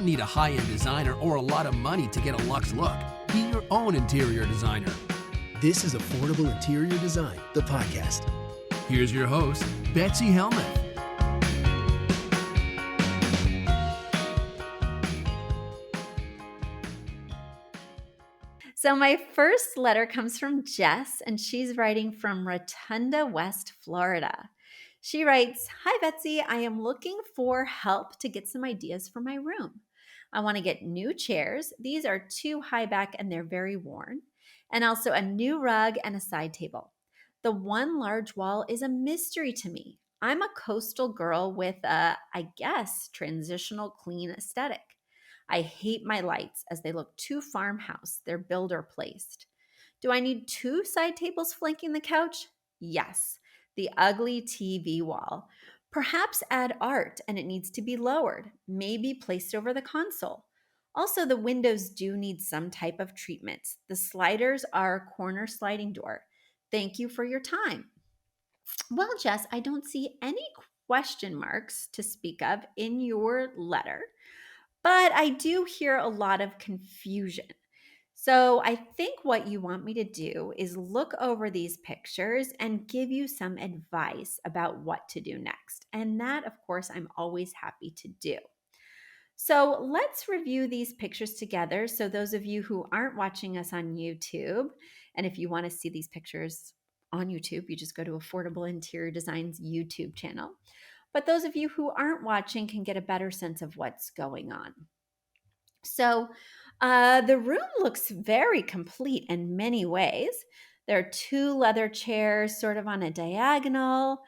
need a high-end designer or a lot of money to get a luxe look. Be your own interior designer. This is Affordable Interior Design, the podcast. Here's your host, Betsy Helmuth. So my first letter comes from Jess, and she's writing from Rotunda, West Florida. She writes, "Hi, Betsy. I am looking for help to get some ideas for my room. I want to get new chairs. These are too high back and they're very worn. And also a new rug and a side table. The one large wall is a mystery to me. I'm a coastal girl with a, I guess, transitional clean aesthetic. I hate my lights as they look too farmhouse. They're builder placed. Do I need two side tables flanking the couch? Yes. The ugly TV wall. Perhaps add art and it needs to be lowered, maybe placed over the console. Also, the windows do need some type of treatment. The sliders are a corner sliding door. Thank you for your time." Well, Jess, I don't see any question marks to speak of in your letter. But I do hear a lot of confusion. So I think what you want me to do is look over these pictures and give you some advice about what to do next. And that, of course, I'm always happy to do. So let's review these pictures together. So those of you who aren't watching us on YouTube, and if you want to see these pictures on YouTube, you just go to Affordable Interior Design's YouTube channel. But those of you who aren't watching can get a better sense of what's going on. So the room looks very complete in many ways. There are two leather chairs sort of on a diagonal.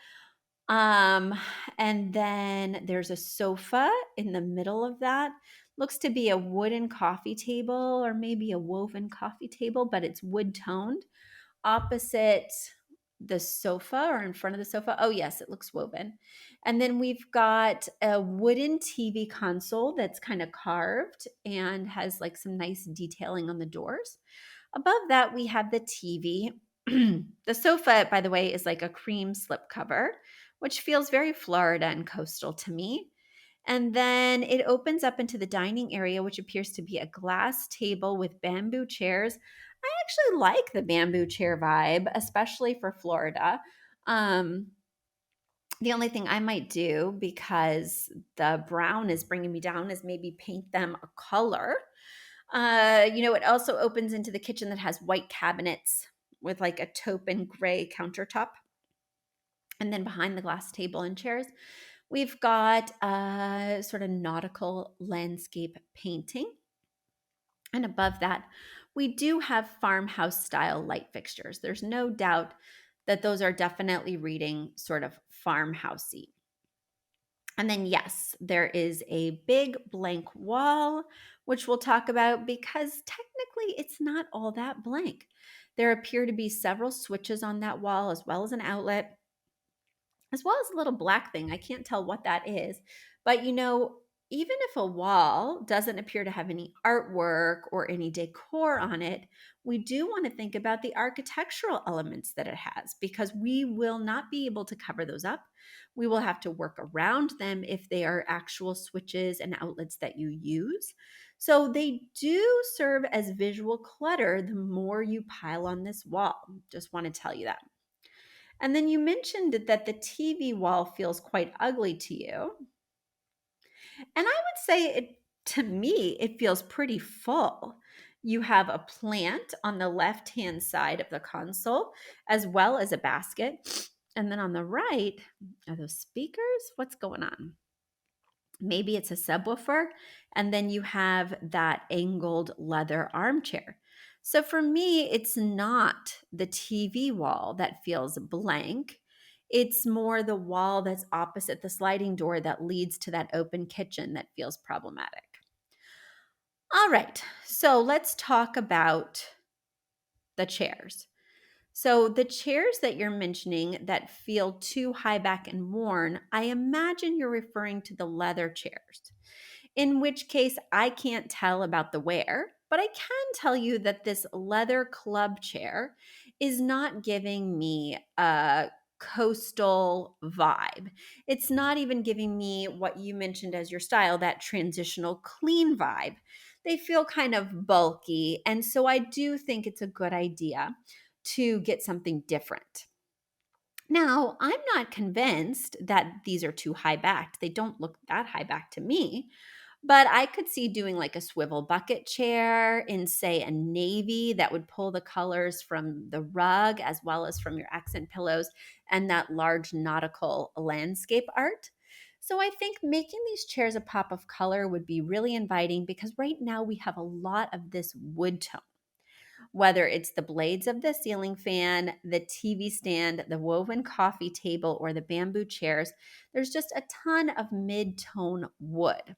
And then there's a sofa in the middle of that. Looks to be a wooden coffee table or maybe a woven coffee table, but it's wood toned. Opposite the sofa or in front of the sofa. Oh, yes, it looks woven. And then we've got a wooden TV console that's kind of carved and has like some nice detailing on the doors. Above that, we have the TV. The sofa, by the way, is like a cream slipcover, which feels very Florida and coastal to me. And then it opens up into the dining area, which appears to be a glass table with bamboo chairs. I actually like the bamboo chair vibe, especially for Florida. The only thing I might do, because the brown is bringing me down, is maybe paint them a color. It also opens into the kitchen that has white cabinets with like a taupe and gray countertop. And then behind the glass table and chairs, we've got a sort of nautical landscape painting. And above that, we do have farmhouse style light fixtures. There's no doubt that those are definitely reading sort of farmhousey. And then, yes, there is a big blank wall, which we'll talk about because technically it's not all that blank. There appear to be several switches on that wall, as well as an outlet, as well as a little black thing. I can't tell what that is. But even if a wall doesn't appear to have any artwork or any decor on it, we do want to think about the architectural elements that it has, because we will not be able to cover those up. We will have to work around them if they are actual switches and outlets that you use. So they do serve as visual clutter the more you pile on this wall. Just want to tell you that. And then you mentioned that the TV wall feels quite ugly to you. And I would say to me, it feels pretty full. You have a plant on the left-hand side of the console, as well as a basket. And then on the right, are those speakers? What's going on? Maybe it's a subwoofer. And then you have that angled leather armchair. So for me, it's not the TV wall that feels blank. It's more the wall that's opposite the sliding door that leads to that open kitchen that feels problematic. All right, so let's talk about the chairs. So the chairs that you're mentioning that feel too high back and worn, I imagine you're referring to the leather chairs, in which case I can't tell about the wear, but I can tell you that this leather club chair is not giving me a coastal vibe. It's not even giving me what you mentioned as your style, that transitional clean vibe. They feel kind of bulky. And so I do think it's a good idea to get something different. Now, I'm not convinced that these are too high backed. They don't look that high back to me, but I could see doing like a swivel bucket chair in, say, a navy that would pull the colors from the rug as well as from your accent pillows and that large nautical landscape art. So I think making these chairs a pop of color would be really inviting because right now we have a lot of this wood tone, whether it's the blades of the ceiling fan, the TV stand, the woven coffee table, or the bamboo chairs. There's just a ton of mid tone wood.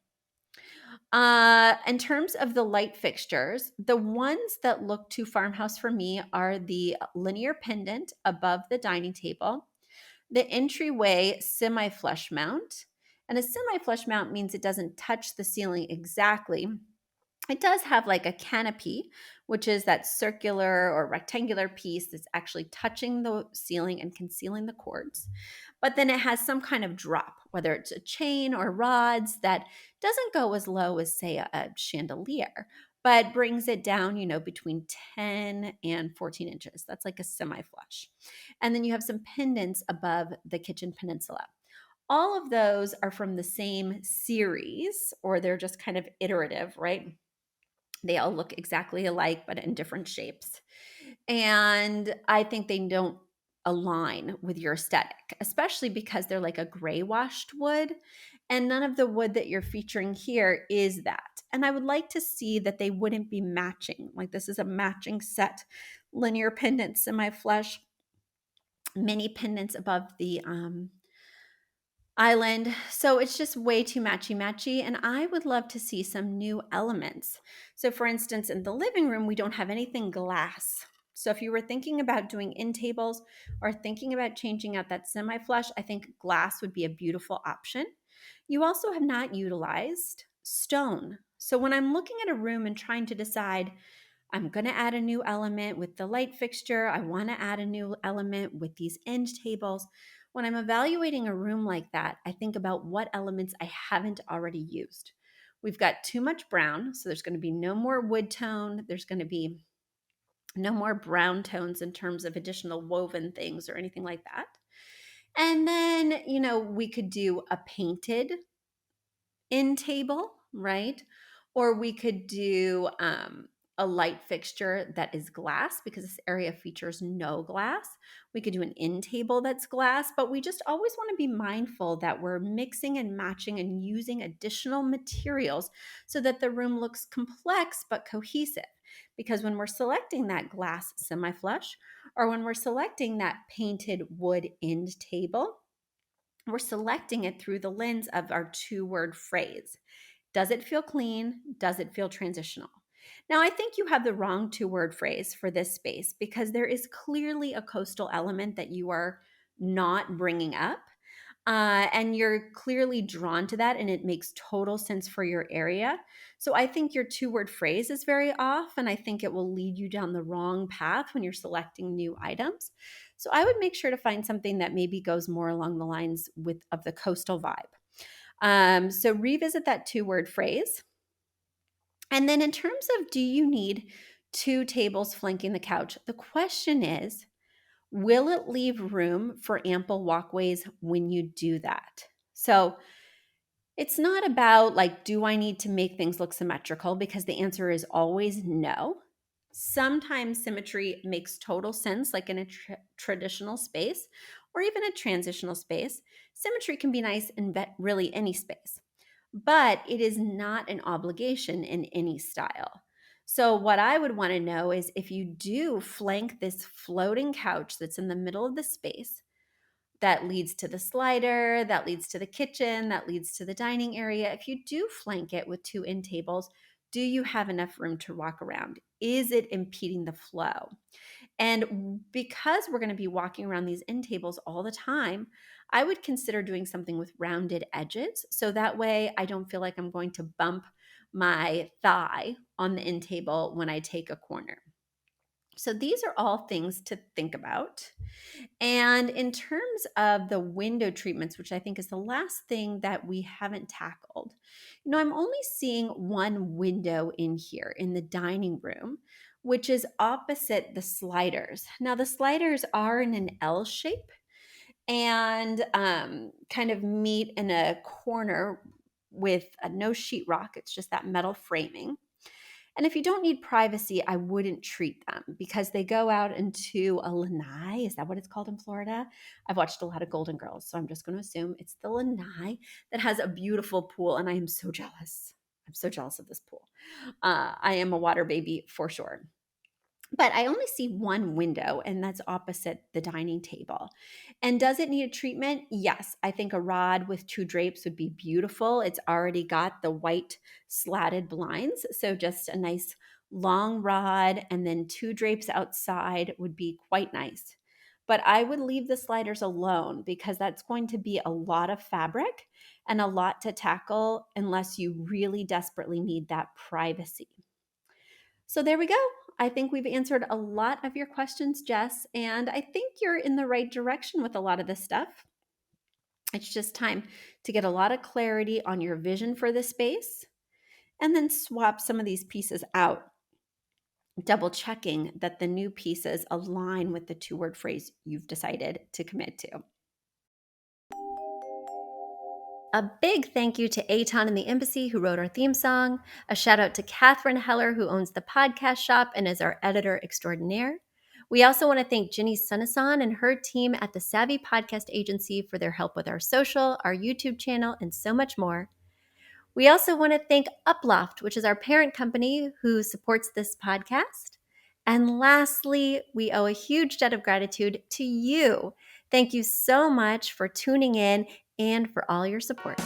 In terms of the light fixtures, the ones that look too farmhouse for me are the linear pendant above the dining table, the entryway semi flush mount. And a semi flush mount means it doesn't touch the ceiling exactly. It does have like a canopy, which is that circular or rectangular piece that's actually touching the ceiling and concealing the cords. But then it has some kind of drop, whether it's a chain or rods that doesn't go as low as, say, a chandelier, but brings it down, between 10 and 14 inches. That's like a semi flush. And then you have some pendants above the kitchen peninsula. All of those are from the same series, or they're just kind of iterative, right? They all look exactly alike, but in different shapes. And I think they don't align with your aesthetic, especially because they're like a gray washed wood. And none of the wood that you're featuring here is that. And I would like to see that they wouldn't be matching. Like this is a matching set, linear pendants, semi flush, mini pendants above the island. So it's just way too matchy matchy. And I would love to see some new elements. So, for instance, in the living room, we don't have anything glass. So, if you were thinking about doing end tables or thinking about changing out that semi flush, I think glass would be a beautiful option. You also have not utilized stone. So, when I'm looking at a room and trying to decide, I'm going to add a new element with the light fixture. I want to add a new element with these end tables. When I'm evaluating a room like that, I think about what elements I haven't already used. We've got too much brown, so there's going to be no more wood tone. There's going to be no more brown tones in terms of additional woven things or anything like that. And then, we could do a painted end table, right? Or we could do a light fixture that is glass because this area features no glass. We could do an end table that's glass, but we just always want to be mindful that we're mixing and matching and using additional materials so that the room looks complex but cohesive. Because when we're selecting that glass semi flush or when we're selecting that painted wood end table, we're selecting it through the lens of our two-word phrase. Does it feel clean? Does it feel transitional? Now, I think you have the wrong two-word phrase for this space because there is clearly a coastal element that you are not bringing up. And you're clearly drawn to that, and it makes total sense for your area. So I think your two-word phrase is very off, and I think it will lead you down the wrong path when you're selecting new items. So I would make sure to find something that maybe goes more along the lines of the coastal vibe. So revisit that two-word phrase. And then in terms of do you need two tables flanking the couch, the question is, will it leave room for ample walkways when you do that? So it's not about like, do I need to make things look symmetrical? Because the answer is always no. Sometimes symmetry makes total sense, like in a traditional space or even a transitional space. Symmetry can be nice in really any space, but it is not an obligation in any style. So, what I would want to know is if you do flank this floating couch that's in the middle of the space, that leads to the slider, that leads to the kitchen, that leads to the dining area. If you do flank it with two end tables, do you have enough room to walk around? Is it impeding the flow? And because we're going to be walking around these end tables all the time, I would consider doing something with rounded edges. So that way I don't feel like I'm going to bump my thigh on the end table when I take a corner. So these are all things to think about. And in terms of the window treatments, which I think is the last thing that we haven't tackled, I'm only seeing one window in here in the dining room, which is opposite the sliders. Now, the sliders are in an L shape and kind of meet in a corner with no sheetrock. It's just that metal framing. And if you don't need privacy, I wouldn't treat them because they go out into a lanai. Is that what it's called in Florida? I've watched a lot of Golden Girls, so I'm just going to assume it's the lanai that has a beautiful pool. And I am so jealous. I'm so jealous of this pool. I am a water baby for sure. But I only see one window, and that's opposite the dining table. And does it need a treatment? Yes. I think a rod with 2 drapes would be beautiful. It's already got the white slatted blinds. So just a nice long rod and then 2 drapes outside would be quite nice. But I would leave the sliders alone because that's going to be a lot of fabric and a lot to tackle unless you really desperately need that privacy. So there we go. I think we've answered a lot of your questions, Jess, and I think you're in the right direction with a lot of this stuff. It's just time to get a lot of clarity on your vision for the space and then swap some of these pieces out, double checking that the new pieces align with the 2-word phrase you've decided to commit to. A big thank you to Aton and the Embassy who wrote our theme song. A shout out to Catherine Heller who owns the podcast shop and is our editor extraordinaire. We also want to thank Ginny Sunasan and her team at the Savvy Podcast Agency for their help with our social, our YouTube channel, and so much more. We also want to thank Uploft, which is our parent company who supports this podcast. And lastly, we owe a huge debt of gratitude to you. Thank you so much for tuning in and for all your support.